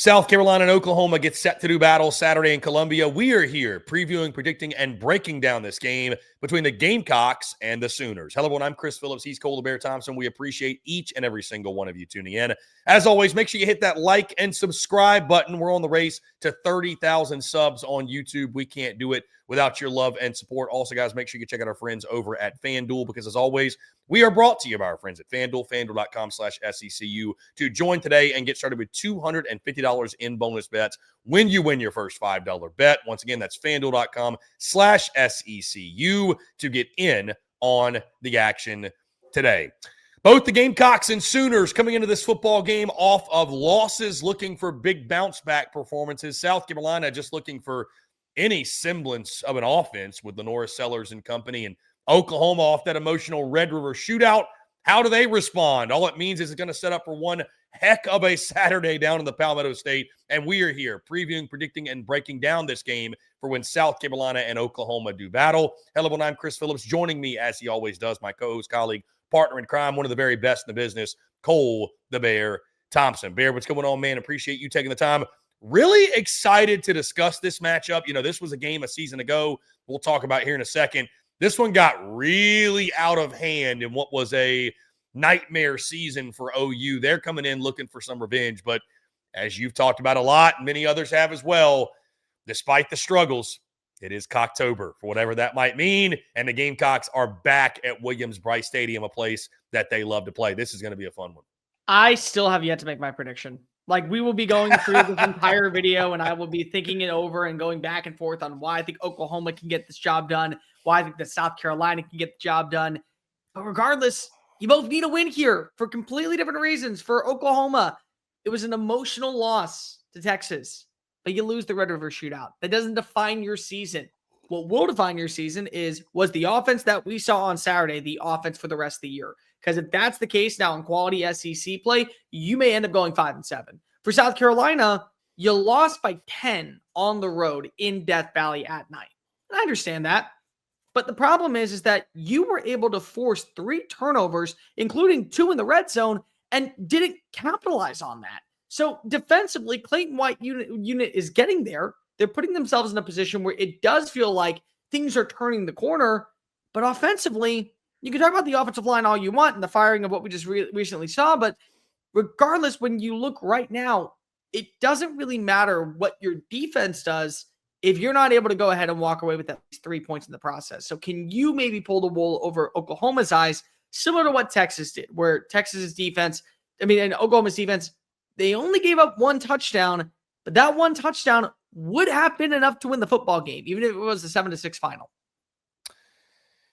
South Carolina and Oklahoma get set to do battle Saturday in Columbia. We are here previewing, predicting, and breaking down this game between the Gamecocks and the Sooners. Hello, everyone. I'm Chris Phillips. He's Cole Thompson. We appreciate each and every single one of you tuning in. As always, make sure you hit that like and subscribe button. We're on the race to 30,000 subs on YouTube. We can't do it without your love and support. Also, guys, make sure you check out our friends over at FanDuel because, as always, we are brought to you by our friends at FanDuel, FanDuel.com/SECU to join today and get started with $250 in bonus bets when you win your first $5 bet. Once again, that's FanDuel.com/SECU to get in on the action today. Both the Gamecocks and Sooners coming into this football game off of losses, looking for big bounce-back performances. South Carolina just looking for any semblance of an offense with Lenora Sellers and company, and Oklahoma off that emotional Red River shootout. How do they respond? All it means is it's going to set up for one heck of a Saturday down in the Palmetto State, and we are here previewing, predicting, and breaking down this game for when South Carolina and Oklahoma do battle. Hello, everyone. I'm Chris Phillips. Joining me, as he always does, my co-host, colleague, partner in crime, one of the very best in the business, Cole the Bear Thompson. Bear, what's going on, man? Appreciate you taking the time. Really excited to discuss this matchup. You know, this was a game a season ago we'll talk about here in a second. This one got really out of hand in what was a nightmare season for OU. They're coming in looking for some revenge, but as you've talked about a lot, and many others have as well, despite the struggles, it is Cocktober for whatever that might mean, and the Gamecocks are back at Williams-Brice Stadium, a place that they love to play. This is going to be a fun one. I still have yet to make my prediction. Like, we will be going through this entire video, and I will be thinking it over and going back and forth on why I think Oklahoma can get this job done, why I think that South Carolina can get the job done. But regardless, you both need a win here for completely different reasons. For Oklahoma, it was an emotional loss to Texas, but you lose the Red River shootout. That doesn't define your season. What will define your season was the offense that we saw on Saturday the offense for the rest of the year. Because if that's the case now in quality SEC play, you may end up going 5-7. For South Carolina, you lost by 10 on the road in Death Valley at night. And I understand that. But the problem is that you were able to force 3 turnovers, including 2 in the red zone, and didn't capitalize on that. So defensively, Clayton White unit is getting there. They're putting themselves in a position where it does feel like things are turning the corner. But offensively, you can talk about the offensive line all you want and the firing of what we just recently saw. But regardless, when you look right now, it doesn't really matter what your defense does if you're not able to go ahead and walk away with at least 3 points in the process. So can you maybe pull the wool over Oklahoma's eyes, similar to what Texas did, where Texas's defense, and Oklahoma's defense, they only gave up 1 touchdown, but that 1 touchdown would have been enough to win the football game, even if it was a 7-6 final.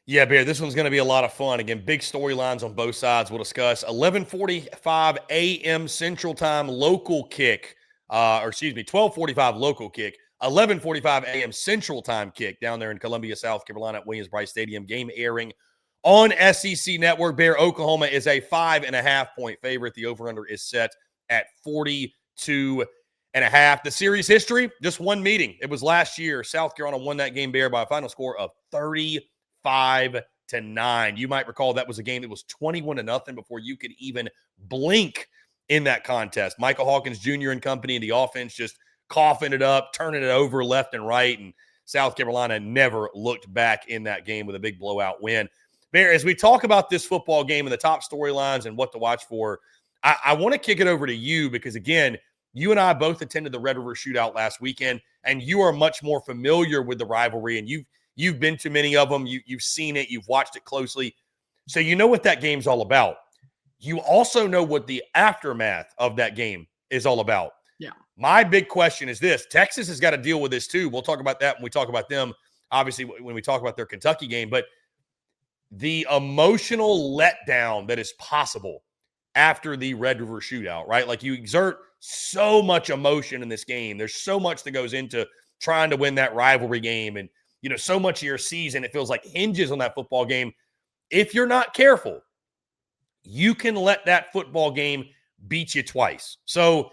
Yeah, Bear, this one's going to be a lot of fun. Again, big storylines on both sides we'll discuss. 11:45 a.m. Central Time local kick, 12:45 local kick, 11:45 a.m. Central Time kick down there in Columbia, South Carolina at Williams-Brice Stadium. Game airing on SEC Network. Bear, Oklahoma is a 5.5-point favorite. The over-under is set at 42.5. The series history, just one meeting. It was last year. South Carolina won that game, Bear, by a final score of 35-9. You might recall that was a game that was 21-0 before you could even blink in that contest. Michael Hawkins Jr. and company, and the offense just coughing it up, turning it over left and right, and South Carolina never looked back in that game with a big blowout win. Bear, as we talk about this football game and the top storylines and what to watch for, I want to kick it over to you because, again, you and I both attended the Red River shootout last weekend, and you are much more familiar with the rivalry, and you've been to many of them. You've seen it. You've watched it closely. So you know what that game's all about. You also know what the aftermath of that game is all about. Yeah. My big question is this. Texas has got to deal with this too. We'll talk about that when we talk about them, obviously, when we talk about their Kentucky game. But the emotional letdown that is possible after the Red River shootout, right? Like, you exert so much emotion in this game. There's so much that goes into trying to win that rivalry game. And, you know, so much of your season, it feels like, hinges on that football game. If you're not careful, you can let that football game beat you twice. So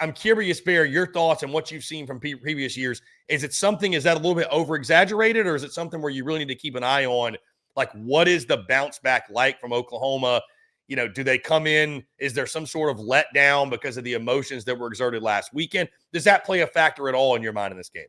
I'm curious, Bear, your thoughts on what you've seen from previous years. Is that a little bit over-exaggerated, or is it something where you really need to keep an eye on, like, what is the bounce back like from Oklahoma? do they come in? Is there some sort of letdown because of the emotions that were exerted last weekend? Does that play a factor at all in your mind in this game?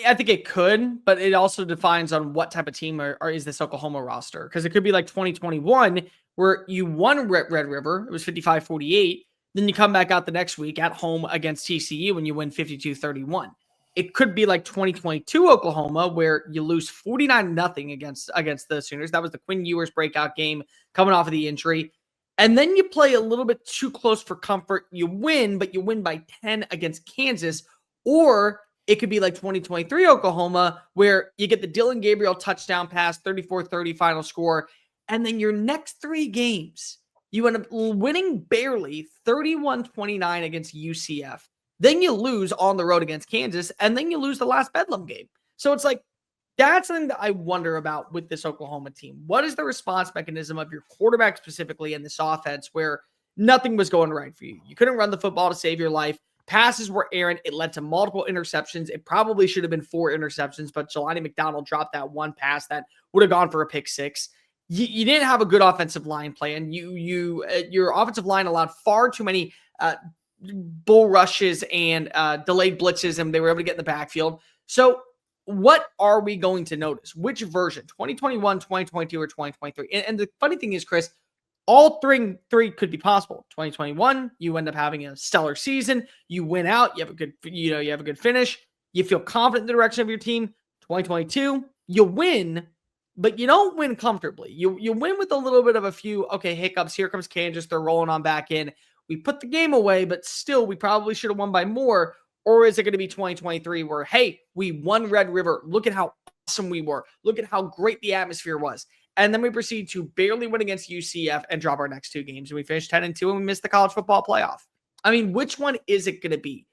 I think it could, but it also defines on what type of team or is this Oklahoma roster. Because it could be like 2021 where you won Red River. It was 55-48. Then you come back out the next week at home against TCU and you win 52-31. It could be like 2022 Oklahoma where you lose 49-0 against the Sooners. That was the Quinn Ewers breakout game coming off of the injury. And then you play a little bit too close for comfort. You win, but you win by 10 against Kansas. Or it could be like 2023 Oklahoma where you get the Dylan Gabriel touchdown pass, 34-30 final score. And then your next 3 games, you end up winning barely 31-29 against UCF. Then you lose on the road against Kansas, and then you lose the last Bedlam game. So it's like, that's something that I wonder about with this Oklahoma team. What is the response mechanism of your quarterback specifically in this offense where nothing was going right for you? You couldn't run the football to save your life. Passes were errant. It led to multiple interceptions. It probably should have been 4 interceptions, but Jelani McDonald dropped that one pass that would have gone for a pick 6. You didn't have a good offensive line plan. Your offensive line allowed far too many bull rushes and delayed blitzes, and they were able to get in the backfield. So what are we going to notice? Which version? 2021, 2022, or 2023? And the funny thing is, Chris, all three could be possible. 2021, you end up having a stellar season. You win out. You have a good finish. You feel confident in the direction of your team. 2022, you win, but you don't win comfortably. You win with a little bit of a few, hiccups. Here comes Kansas. They're rolling on back in. We put the game away, but still, we probably should have won by more. Or is it going to be 2023 where, hey, we won Red River. Look at how awesome we were. Look at how great the atmosphere was. And then we proceed to barely win against UCF and drop our next 2 games. And we finished 10-2 and we missed the college football playoff. I mean, which one is it going to be?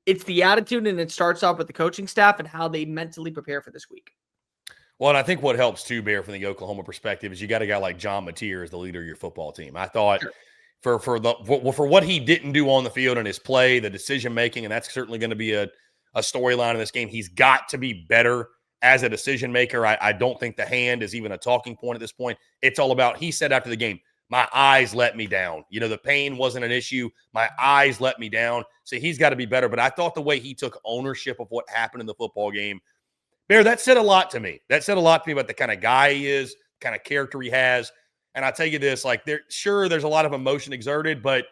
It's the attitude, and it starts off with the coaching staff and how they mentally prepare for this week. Well, and I think what helps too, Bear, from the Oklahoma perspective is you got a guy like John Mateer as the leader of your football team. I thought for what he didn't do on the field and his play, the decision making, and that's certainly going to be a storyline in this game. He's got to be better as a decision maker. I don't think the hand is even a talking point at this point. It's all about, he said after the game, my eyes let me down. The pain wasn't an issue. My eyes let me down. So he's got to be better. But I thought the way he took ownership of what happened in the football game, Bear, that said a lot to me. That said a lot to me about the kind of guy he is, the kind of character he has. And I'll tell you this, there's a lot of emotion exerted, but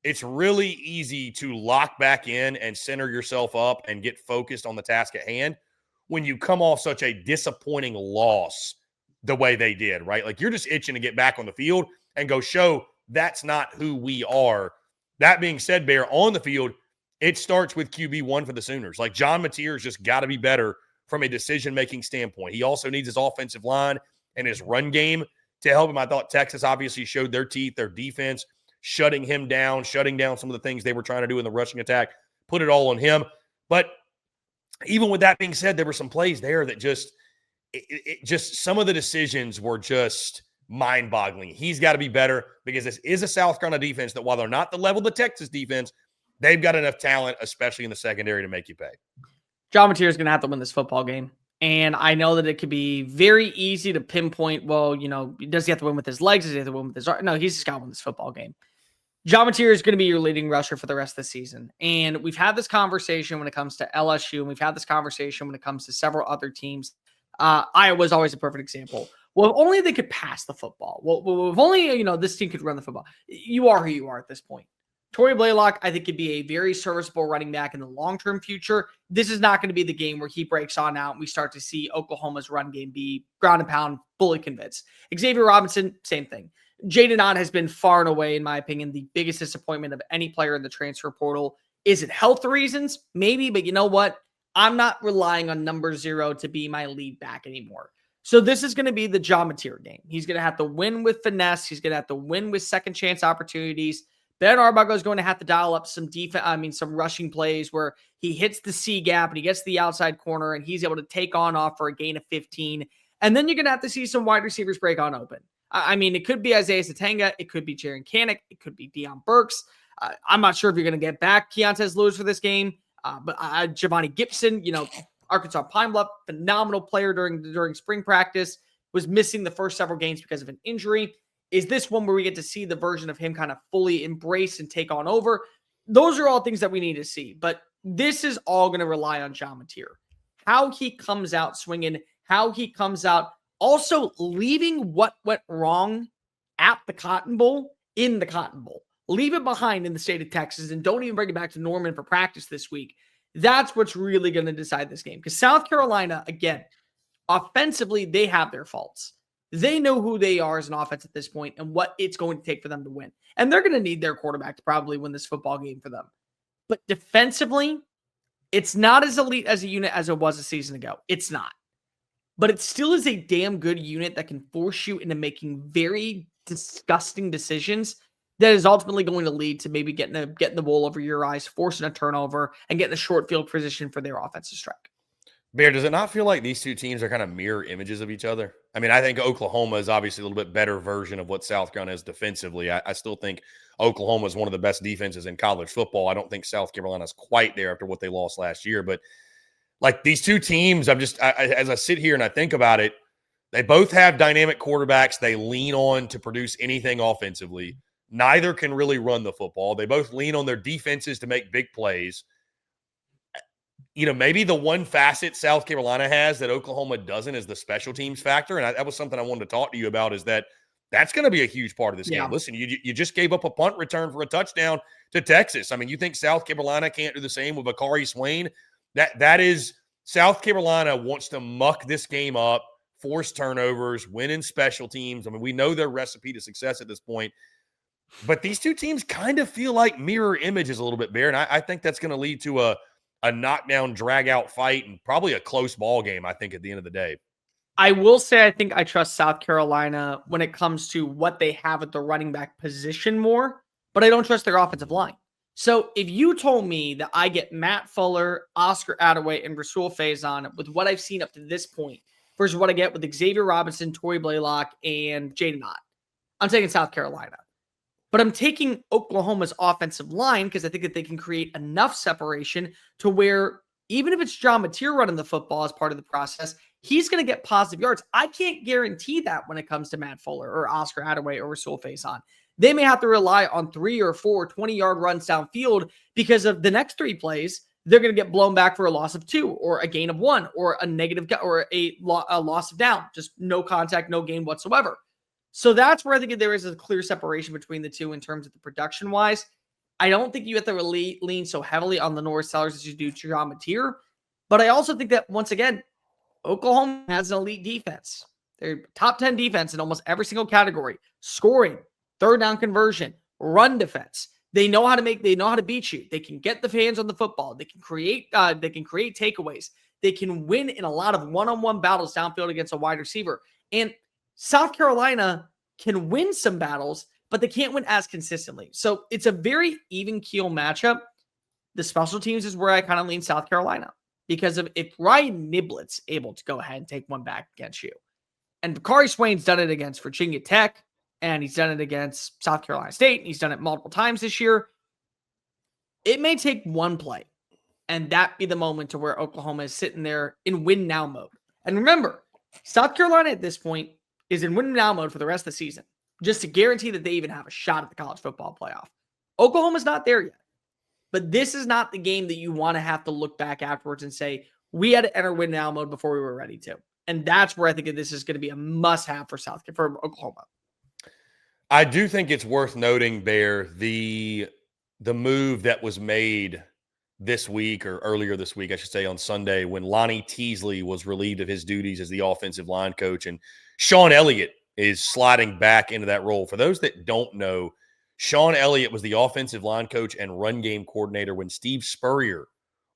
it's really easy to lock back in and center yourself up and get focused on the task at hand when you come off such a disappointing loss the way they did, right? Like, you're just itching to get back on the field and go show that's not who we are. That being said, Bear, on the field, it starts with QB1 for the Sooners. Like, John Mateer's just got to be better from a decision-making standpoint. He also needs his offensive line and his run game to help him. I thought Texas obviously showed their teeth, their defense, shutting him down, shutting down some of the things they were trying to do in the rushing attack, put it all on him. But even with that being said, there were some plays there that just some of the decisions were just mind-boggling. He's got to be better because this is a South Carolina defense that, while they're not the level of the Texas defense, they've got enough talent, especially in the secondary, to make you pay. John Mateer is going to have to win this football game. And I know that it could be very easy to pinpoint, does he have to win with his legs? Does he have to win with his arm? No, he's just got to win this football game. John Mateer is going to be your leading rusher for the rest of the season. And we've had this conversation when it comes to LSU, and we've had this conversation when it comes to several other teams. Iowa's always a perfect example. Well, if only they could pass the football. Well, if only, this team could run the football. You are who you are at this point. Torrey Blaylock, I think, could be a very serviceable running back in the long-term future. This is not going to be the game where he breaks on out and we start to see Oklahoma's run game be ground and pound, fully convinced. Xavier Robinson, same thing. Jaden Ott has been far and away, in my opinion, the biggest disappointment of any player in the transfer portal. Is it health reasons? Maybe, but you know what? I'm not relying on number 0 to be my lead back anymore. So this is going to be the John Mateer game. He's going to have to win with finesse. He's going to have to win with second chance opportunities. Ben Arbuckle is going to have to dial up some some rushing plays where he hits the C gap and he gets to the outside corner and he's able to take on off for a gain of 15. And then you're going to have to see some wide receivers break on open. It could be Isaiah Satanga. It could be Jaron Kanik. It could be Deion Burks. I'm not sure if you're going to get back Keontae Lewis for this game. But Giovanni Gibson, Arkansas Pine Bluff, phenomenal player during spring practice, was missing the first several games because of an injury. Is this one where we get to see the version of him kind of fully embrace and take on over? Those are all things that we need to see. But this is all going to rely on John Mateer. How he comes out swinging, how he comes out also leaving what went wrong at the Cotton Bowl in the Cotton Bowl. Leave it behind in the state of Texas and don't even bring it back to Norman for practice this week. That's what's really going to decide this game. Because South Carolina, again, offensively, they have their faults. They know who they are as an offense at this point and what it's going to take for them to win. And they're going to need their quarterback to probably win this football game for them. But defensively, it's not as elite as a unit as it was a season ago. It's not. But it still is a damn good unit that can force you into making very disgusting decisions that is ultimately going to lead to maybe getting the ball over your eyes, forcing a turnover, and getting a short field position for their offensive strike. Bear, does it not feel like these two teams are kind of mirror images of each other? I mean, I think Oklahoma is obviously a little bit better version of what South Carolina is defensively. I still think Oklahoma is one of the best defenses in college football. I don't think South Carolina is quite there after what they lost last year. But like these two teams, as I sit here and I think about it, they both have dynamic quarterbacks they lean on to produce anything offensively. Neither can really run the football. They both lean on their defenses to make big plays. You know, maybe the one facet South Carolina has that Oklahoma doesn't is the special teams factor. And that was something I wanted to talk to you about, is that's going to be a huge part of this game. Listen, you just gave up a punt return for a touchdown to Texas. I mean, you think South Carolina can't do the same with Bakari Swain? That is, South Carolina wants to muck this game up, force turnovers, win in special teams. I mean, we know their recipe to success at this point. But these two teams kind of feel like mirror images a little bit, Bear. And I think that's going to lead to a knockdown, drag-out fight and probably a close ball game, I think, at the end of the day. I will say I think I trust South Carolina when it comes to what they have at the running back position more, but I don't trust their offensive line. So if you told me that I get Matt Fuller, Oscar Attaway, and Rasul Faison with what I've seen up to this point versus what I get with Xavier Robinson, Torrey Blaylock, and Jaden Ott, I'm taking South Carolina. But I'm taking Oklahoma's offensive line because I think that they can create enough separation to where even if it's John Mateer running the football as part of the process, he's going to get positive yards. I can't guarantee that when it comes to Matt Fuller or Oscar Attaway or Rasul Faison. They may have to rely on 3 or 4 20-yard runs downfield because of the next 3 plays. They're going to get blown back for a loss of 2 or a gain of 1 or a negative or a loss of down. Just no contact, no gain whatsoever. So that's where I think there is a clear separation between the two in terms of the production-wise. I don't think you have to really lean so heavily on the Norris Sellers as you do to John Mateer. But I also think that, once again, Oklahoma has an elite defense. They're top 10 defense in almost every single category. Scoring, third down conversion, run defense. They know how to beat you. They can get the hands on the football. They can create takeaways. They can win in a lot of one-on-one battles downfield against a wide receiver. And South Carolina can win some battles, but they can't win as consistently. So it's a very even keel matchup. The special teams is where I kind of lean South Carolina because of if Ryan Niblett's able to go ahead and take one back against you. And Bakari Swain's done it against Virginia Tech, and he's done it against South Carolina State, and he's done it multiple times this year. It may take one play, and that be the moment to where Oklahoma is sitting there in win-now mode. And remember, South Carolina at this point is in win-now mode for the rest of the season, just to guarantee that they even have a shot at the college football playoff. Oklahoma's not there yet. But this is not the game that you want to have to look back afterwards and say, we had to enter win-now mode before we were ready to. And that's where I think this is going to be a must-have for Oklahoma. I do think it's worth noting, Bear, the move that was made this week, or earlier this week, I should say, on Sunday, when Lonnie Teasley was relieved of his duties as the offensive line coach, and Sean Elliott is sliding back into that role. For those that don't know, Sean Elliott was the offensive line coach and run game coordinator when Steve Spurrier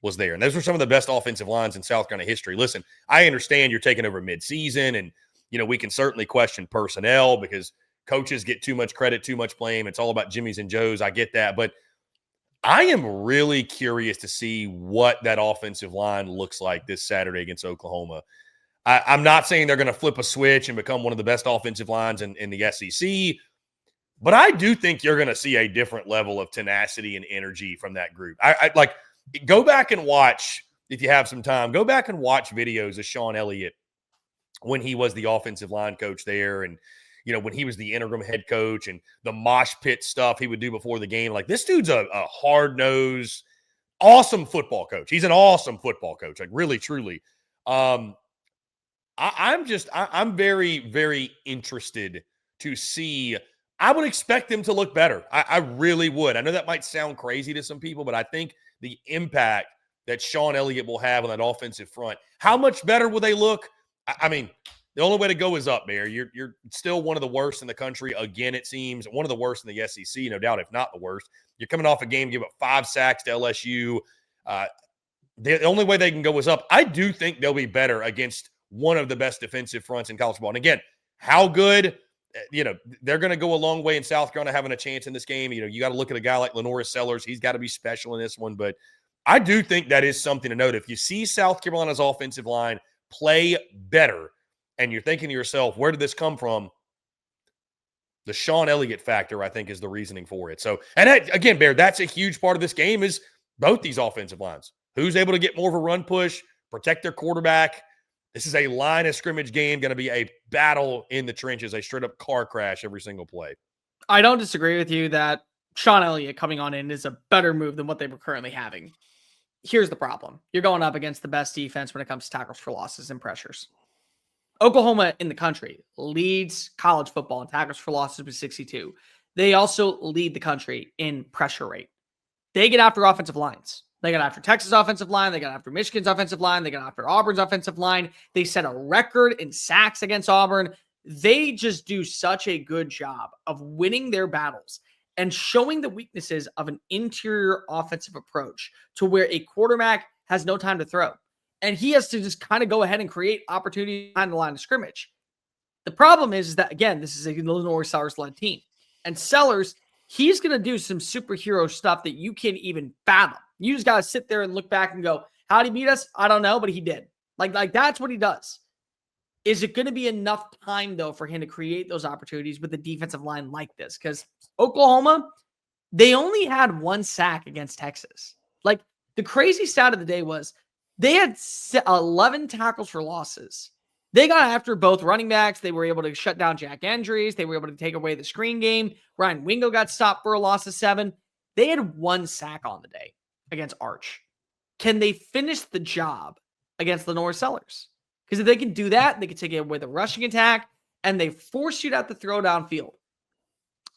was there. And those were some of the best offensive lines in South Carolina history. Listen, I understand you're taking over midseason, and, we can certainly question personnel because coaches get too much credit, too much blame. It's all about Jimmys and Joes. I get that. But I am really curious to see what that offensive line looks like this Saturday against Oklahoma. I'm not saying they're going to flip a switch and become one of the best offensive lines in the SEC, but I do think you're going to see a different level of tenacity and energy from that group. I like, go back and watch, if you have some time, go back and watch videos of Sean Elliott when he was the offensive line coach there. And, when he was the interim head coach and the mosh pit stuff he would do before the game. Like, this dude's a hard-nosed, awesome football coach. He's an awesome football coach, like really, truly. I'm very, very interested to see. I would expect them to look better. I really would. I know that might sound crazy to some people, but I think the impact that Sean Elliott will have on that offensive front, how much better will they look? I mean, the only way to go is up, Bear. You're still one of the worst in the country. Again, it seems one of the worst in the SEC, no doubt, if not the worst. You're coming off a game, give up 5 sacks to LSU. The only way they can go is up. I do think they'll be better against one of the best defensive fronts in college football. And again, how good, they're going to go a long way in South Carolina having a chance in this game. You got to look at a guy like Lenoris Sellers. He's got to be special in this one. But I do think that is something to note. If you see South Carolina's offensive line play better and you're thinking to yourself, where did this come from? The Sean Elliott factor, I think, is the reasoning for it. So, and again, Bear, that's a huge part of this game is both these offensive lines. Who's able to get more of a run push, protect their quarterback? This is a line of scrimmage game, going to be a battle in the trenches, a straight-up car crash every single play. I don't disagree with you that Sean Elliott coming on in is a better move than what they were currently having. Here's the problem. You're going up against the best defense when it comes to tackles for losses and pressures. Oklahoma in the country leads college football in tackles for losses with 62. They also lead the country in pressure rate. They get after offensive lines. They got after Texas offensive line. They got after Michigan's offensive line. They got after Auburn's offensive line. They set a record in sacks against Auburn. They just do such a good job of winning their battles and showing the weaknesses of an interior offensive approach to where a quarterback has no time to throw. And he has to just kind of go ahead and create opportunity behind the line of scrimmage. The problem is that, again, this is a Lenoris Sellers-led team. And Sellers, he's going to do some superhero stuff that you can't even fathom. You just got to sit there and look back and go, how did he beat us? I don't know, but he did. Like that's what he does. Is it going to be enough time, though, for him to create those opportunities with a defensive line like this? Because Oklahoma, they only had 1 sack against Texas. Like, the crazy stat of the day was they had 11 tackles for losses. They got after both running backs. They were able to shut down Jack Andrews. They were able to take away the screen game. Ryan Wingo got stopped for a loss of 7. They had 1 sack on the day against Arch. Can they finish the job against Lenoris Sellers? Because if they can do that, they can take it away the rushing attack, and they force you to have to throw downfield.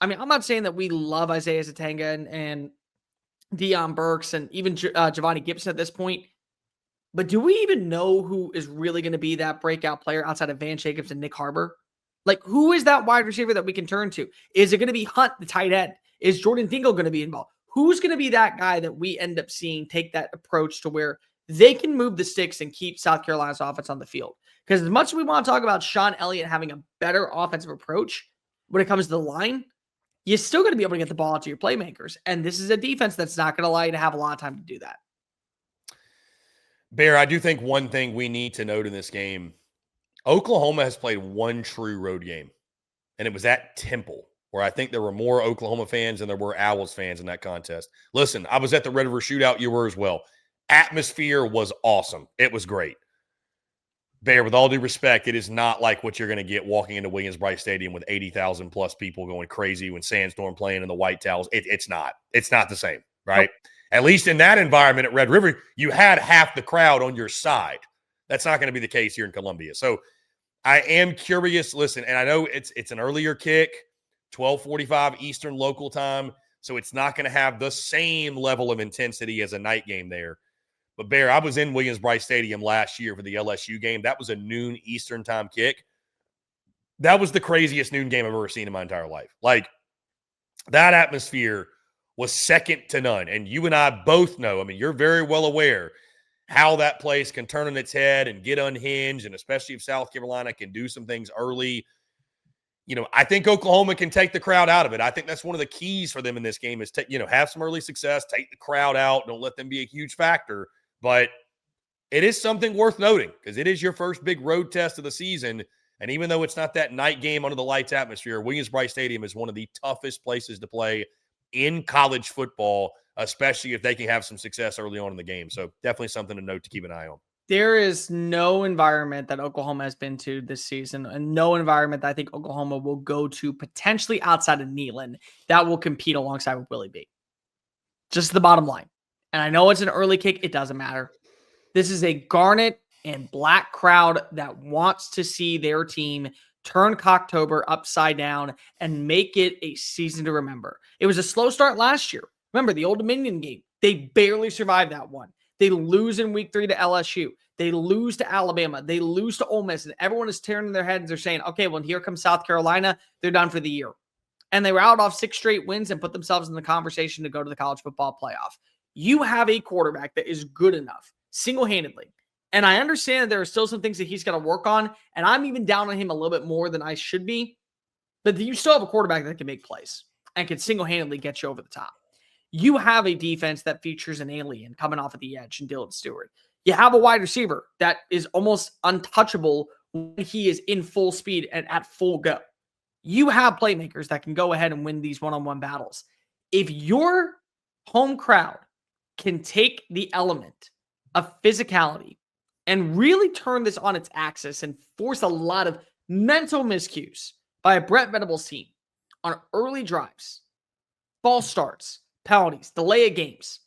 I mean, I'm not saying that we love Isaiah Zatenga and Deion Burks and even Giovanni Gibson at this point, but do we even know who is really going to be that breakout player outside of Van Jacobs and Nick Harbor? Like, who is that wide receiver that we can turn to? Is it going to be Hunt, the tight end? Is Jordan Dingle going to be involved? Who's going to be that guy that we end up seeing take that approach to where they can move the sticks and keep South Carolina's offense on the field? Because as much as we want to talk about Sean Elliott having a better offensive approach when it comes to the line, you're still going to be able to get the ball to your playmakers. And this is a defense that's not going to allow you to have a lot of time to do that. Bear, I do think one thing we need to note in this game, Oklahoma has played 1 true road game, and it was at Temple, where I think there were more Oklahoma fans than there were Owls fans in that contest. Listen, I was at the Red River Shootout. You were as well. Atmosphere was awesome. It was great. Bear, with all due respect, it is not like what you're going to get walking into Williams-Brice Stadium with 80,000 plus people going crazy when Sandstorm playing in the white towels. It's not. It's not the same, right? Nope. At least in that environment at Red River, you had half the crowd on your side. That's not going to be the case here in Columbia. So I am curious. Listen, and I know it's an earlier kick, 12:45 Eastern local time, so it's not going to have the same level of intensity as a night game there. But, Bear, I was in Williams-Brice Stadium last year for the LSU game. That was a noon Eastern time kick. That was the craziest noon game I've ever seen in my entire life. Like, that atmosphere was second to none. And you and I both know, I mean, you're very well aware how that place can turn on its head and get unhinged, and especially if South Carolina can do some things early. I think Oklahoma can take the crowd out of it. I think that's one of the keys for them in this game is have some early success, take the crowd out, don't let them be a huge factor. But it is something worth noting because it is your first big road test of the season. And even though it's not that night game under the lights atmosphere, Williams-Brice Stadium is one of the toughest places to play in college football, especially if they can have some success early on in the game. So definitely something to note to keep an eye on. There is no environment that Oklahoma has been to this season, and no environment that I think Oklahoma will go to potentially outside of Neyland that will compete alongside with Willie B. Just the bottom line. And I know it's an early kick. It doesn't matter. This is a garnet and black crowd that wants to see their team turn Cocktober upside down and make it a season to remember. It was a slow start last year. Remember the Old Dominion game? They barely survived that one. They lose in week 3 to LSU. They lose to Alabama. They lose to Ole Miss. And everyone is tearing their heads. They're saying, okay, well, here comes South Carolina. They're done for the year. And they were out off 6 straight wins and put themselves in the conversation to go to the college football playoff. You have a quarterback that is good enough, single-handedly. And I understand that there are still some things that he's got to work on. And I'm even down on him a little bit more than I should be. But you still have a quarterback that can make plays and can single-handedly get you over the top. You have a defense that features an alien coming off of the edge in Dylan Stewart. You have a wide receiver that is almost untouchable when he is in full speed and at full go. You have playmakers that can go ahead and win these one-on-one battles. If your home crowd can take the element of physicality and really turn this on its axis and force a lot of mental miscues by a Brett Venables team on early drives, false starts, penalties, delay of games,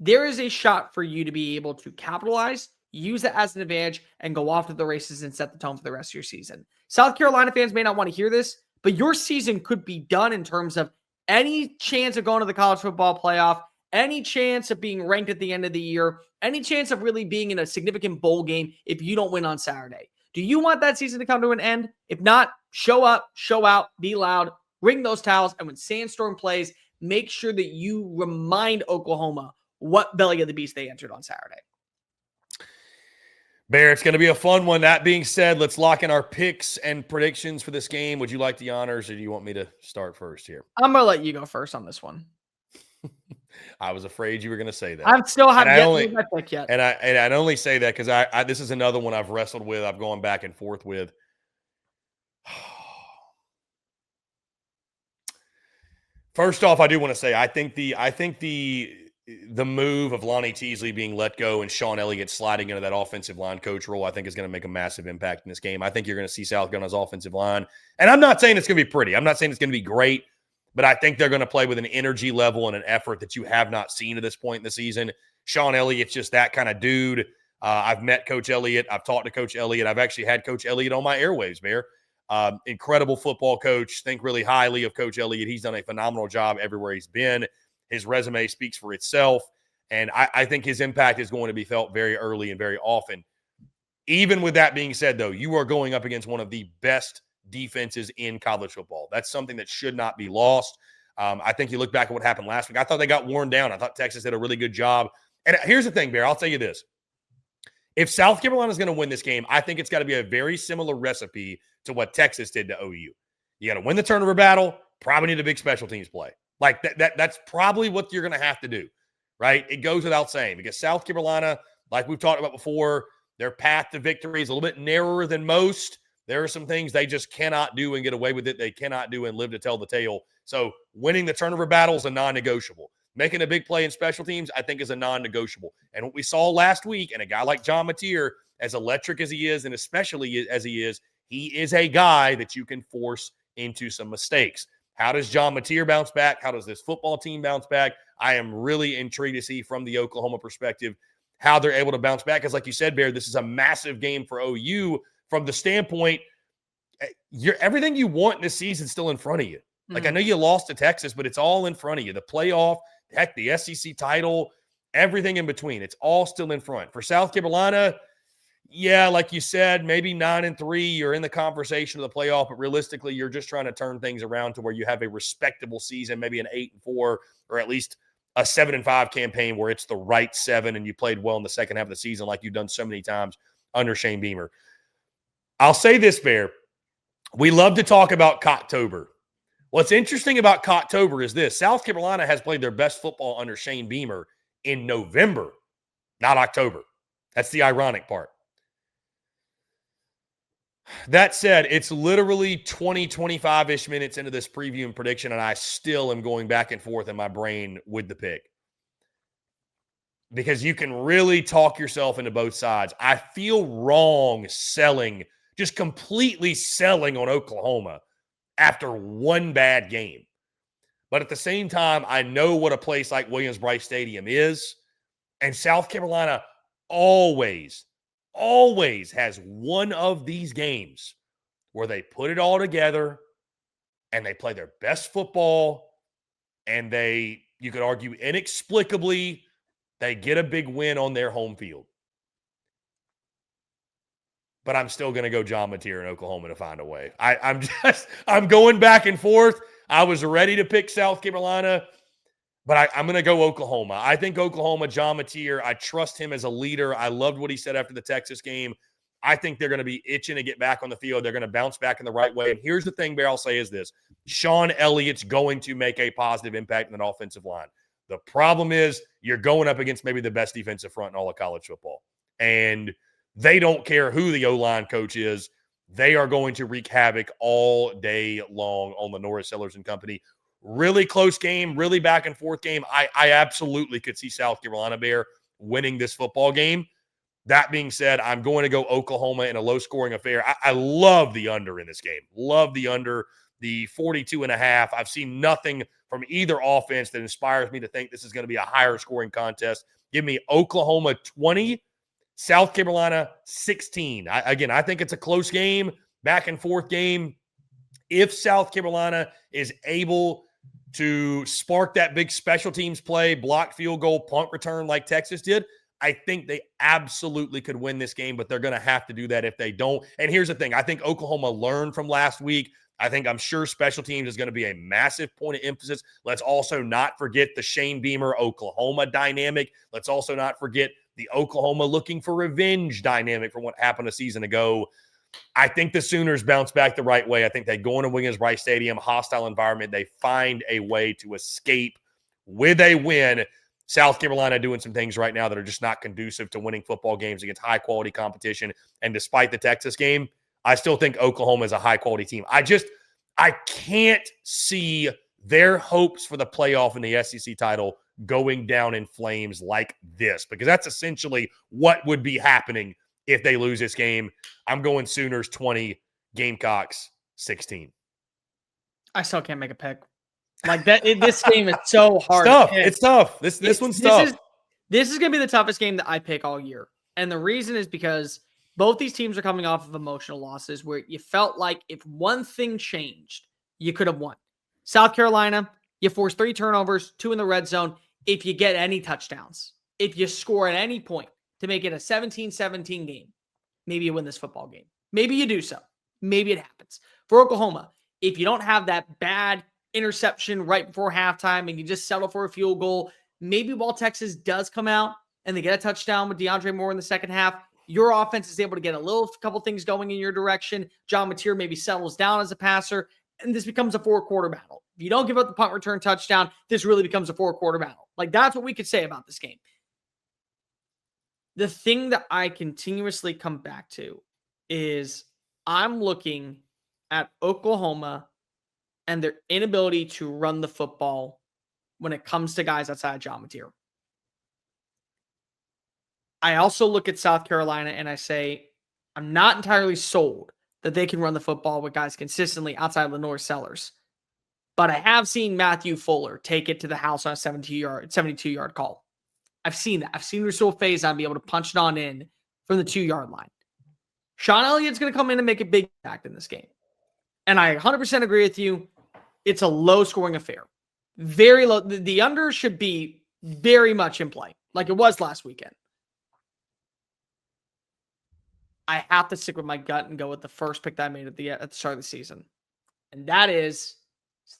there is a shot for you to be able to capitalize, use it as an advantage, and go off to the races and set the tone for the rest of your season. South Carolina fans may not want to hear this, but your season could be done in terms of any chance of going to the college football playoff, any chance of being ranked at the end of the year, any chance of really being in a significant bowl game if you don't win on Saturday. Do you want that season to come to an end? If not, show up, show out, be loud, ring those towels, and when Sandstorm plays, make sure that you remind Oklahoma what belly of the beast they entered on Saturday. Bear, it's going to be a fun one. That being said, let's lock in our picks and predictions for this game. Would you like the honors, or do you want me to start first here? I'm going to let you go first on this one. I was afraid you were going to say that. I'm still haven't made my pick yet. And I'd only say that because I this is another one I've wrestled with. I've gone back and forth with. First off, I do want to say I think the move of Lonnie Teasley being let go and Sean Elliott sliding into that offensive line coach role, I think is going to make a massive impact in this game. I think you're going to see South Carolina's offensive line. And I'm not saying it's going to be pretty. I'm not saying it's going to be great, but I think they're going to play with an energy level and an effort that you have not seen at this point in the season. Sean Elliott's just that kind of dude. I've met Coach Elliott. I've talked to Coach Elliott. I've actually had Coach Elliott on my airwaves, Bear. Incredible football coach. Think really highly of Coach Elliott. He's done a phenomenal job everywhere he's been. His resume speaks for itself, and I think his impact is going to be felt very early and very often. Even with that being said, though, you are going up against one of the best defenses in college football. That's something that should not be lost. I think you look back at what happened last week. I thought they got worn down. I thought Texas did a really good job. And here's the thing, Bear. I'll tell you this. If South Carolina is going to win this game, I think it's got to be a very similar recipe to what Texas did to OU. You got to win the turnover battle, probably need a big special teams play. Like that's probably what you're going to have to do, right? It goes without saying because South Carolina, like we've talked about before, their path to victory is a little bit narrower than most. There are some things they just cannot do and get away with it. They cannot do and live to tell the tale. So winning the turnover battle is a non-negotiable. Making a big play in special teams, I think, is a non-negotiable. And what we saw last week, and a guy like John Mateer, as electric as he is, and especially as he is a guy that you can force into some mistakes. How does John Mateer bounce back? How does this football team bounce back? I am really intrigued to see from the Oklahoma perspective how they're able to bounce back. Because like you said, Bear, this is a massive game for OU from the standpoint, everything you want in this season is still in front of you. Like, I know you lost to Texas, but it's all in front of you. The playoff, heck, the SEC title, everything in between. It's all still in front. For South Carolina, yeah, like you said, maybe 9-3, you're in the conversation of the playoff, but realistically, you're just trying to turn things around to where you have a respectable season, maybe an 8-4, or at least a 7-5 campaign where it's the right 7 and you played well in the second half of the season like you've done so many times under Shane Beamer. I'll say this, Bear. We love to talk about Cocktober. What's interesting about Cocktober is this. South Carolina has played their best football under Shane Beamer in November, not October. That's the ironic part. That said, it's literally 20, 25-ish minutes into this preview and prediction, and I still am going back and forth in my brain with the pick. because you can really talk yourself into both sides. I feel wrong just completely selling on Oklahoma after one bad game. But at the same time, I know what a place like Williams-Brice Stadium is. And South Carolina always has one of these games where they put it all together and they play their best football, and you could argue inexplicably, they get a big win on their home field. But I'm still going to go John Mateer in Oklahoma to find a way. I'm going back and forth. I was ready to pick South Carolina, but I'm going to go Oklahoma. I think Oklahoma, John Mateer, I trust him as a leader. I loved what he said after the Texas game. I think they're going to be itching to get back on the field. They're going to bounce back in the right way. And here's the thing, Bear, I'll say is this. Sean Elliott's going to make a positive impact in an offensive line. The problem is you're going up against maybe the best defensive front in all of college football. And they don't care who the O-line coach is. They are going to wreak havoc all day long on the Norris, Sellers and Company. Really close game, really back and forth game. I absolutely could see South Carolina, Bear, winning this football game. That being said, I'm going to go Oklahoma in a low-scoring affair. I love the under in this game. Love the under, the 42.5. I've seen nothing from either offense that inspires me to think this is going to be a higher-scoring contest. Give me Oklahoma 20, South Carolina 16. I think it's a close game, back-and-forth game. If South Carolina is able to spark that big special teams play, block field goal, punt return like Texas did, I think they absolutely could win this game, but they're going to have to do that if they don't. And here's the thing. I think Oklahoma learned from last week. I'm sure special teams is going to be a massive point of emphasis. Let's also not forget the Shane Beamer Oklahoma dynamic. Let's also not forget the Oklahoma looking for revenge dynamic from what happened a season ago. I think the Sooners bounce back the right way. I think they go into Williams-Brice Stadium, hostile environment. They find a way to escape with a win. South Carolina doing some things right now that are just not conducive to winning football games against high-quality competition. And despite the Texas game, I still think Oklahoma is a high-quality team. I can't see their hopes for the playoff in the SEC title going down in flames like this, because that's essentially what would be happening if they lose this game. I'm going Sooners 20, Gamecocks 16. I still can't make a pick. Like that, this game is so hard. It's tough. This one's tough. This is going to be the toughest game that I pick all year. And the reason is because both these teams are coming off of emotional losses where you felt like if one thing changed, you could have won. South Carolina, you forced 3 turnovers, 2 in the red zone. If you get any touchdowns, if you score at any point to make it a 17-17 game, maybe you win this football game. Maybe you do so. Maybe it happens. For Oklahoma, if you don't have that bad interception right before halftime and you just settle for a field goal, maybe while Texas does come out and they get a touchdown with DeAndre Moore in the second half, your offense is able to get a couple things going in your direction. John Mateer maybe settles down as a passer, and this becomes a 4-quarter battle. If you don't give up the punt return touchdown, this really becomes a 4-quarter battle. Like, that's what we could say about this game. The thing that I continuously come back to is I'm looking at Oklahoma and their inability to run the football when it comes to guys outside of John Mateer. I also look at South Carolina and I say, I'm not entirely sold that they can run the football with guys consistently outside of Lenore Sellers. But I have seen Matthew Fuller take it to the house on a 72-yard call. I've seen that. I've seen Rasul Faison be able to punch it on in from the 2-yard line. Sean Elliott's going to come in and make a big impact in this game. And I 100% agree with you. It's a low-scoring affair. Very low. The under should be very much in play, like it was last weekend. I have to stick with my gut and go with the first pick that I made at the start of the season. And that is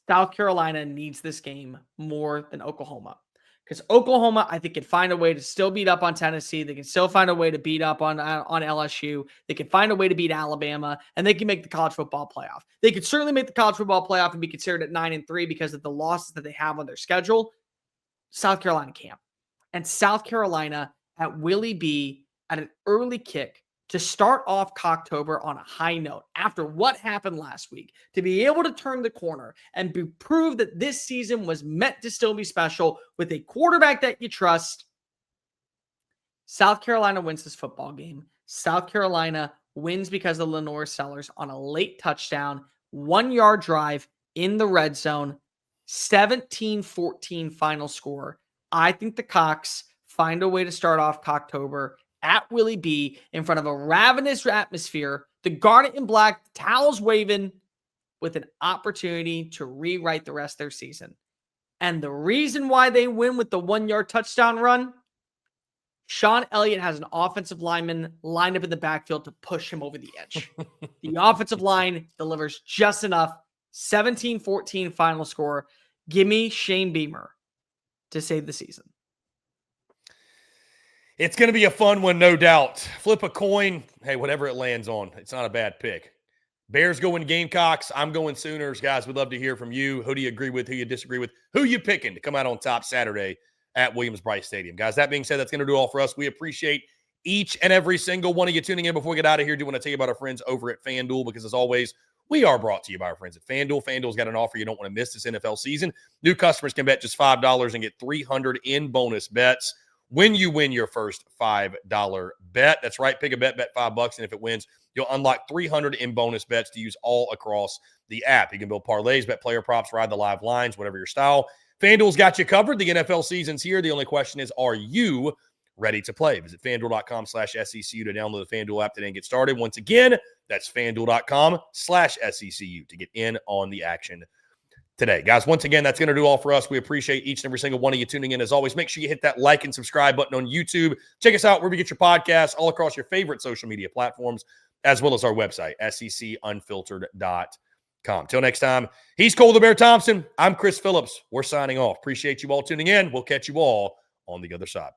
South Carolina needs this game more than Oklahoma. Because Oklahoma, I think, can find a way to still beat up on Tennessee. They can still find a way to beat up on LSU. They can find a way to beat Alabama, and they can make the college football playoff. They could certainly make the college football playoff and be considered at 9-3 because of the losses that they have on their schedule. South Carolina can't. And South Carolina at Willie B at an early kick to start off Cocktober on a high note after what happened last week, to be able to turn the corner and prove that this season was meant to still be special with a quarterback that you trust. South Carolina wins this football game. South Carolina wins because of Lenore Sellers on a late touchdown, 1-yard drive in the red zone, 17-14 final score. I think the Cocks find a way to start off Cocktober at Willie B in front of a ravenous atmosphere, the garnet and black, towels waving, with an opportunity to rewrite the rest of their season. And the reason why they win with the 1-yard touchdown run, Sean Elliott has an offensive lineman lined up in the backfield to push him over the edge. The offensive line delivers just enough. 17-14 final score. Give me Shane Beamer to save the season. It's going to be a fun one, no doubt. Flip a coin. Hey, whatever it lands on, it's not a bad pick. Bears going Gamecocks. I'm going Sooners. Guys, we'd love to hear from you. Who do you agree with? Who you disagree with? Who you picking to come out on top Saturday at Williams-Brice Stadium? Guys, that being said, that's going to do all for us. We appreciate each and every single one of you tuning in. Before we get out of here, do want to tell you about our friends over at FanDuel, because as always, we are brought to you by our friends at FanDuel. FanDuel's got an offer you don't want to miss this NFL season. New customers can bet just $5 and get $300 in bonus bets when you win your first $5 bet. That's right. Pick a bet $5, and if it wins, you'll unlock $300 in bonus bets to use all across the app. You can build parlays, bet player props, ride the live lines, whatever your style. FanDuel's got you covered. The NFL season's here. The only question is, are you ready to play? Visit FanDuel.com/SECU to download the FanDuel app today and get started. Once again, that's FanDuel.com/SECU to get in on the action today. Guys, once again, that's going to do all for us. We appreciate each and every single one of you tuning in. As always, make sure you hit that like and subscribe button on YouTube. Check us out wherever you get your podcasts, all across your favorite social media platforms, as well as our website, secunfiltered.com. Till next time, he's Cole the Bear Thompson. I'm Chris Phillips. We're signing off. Appreciate you all tuning in. We'll catch you all on the other side.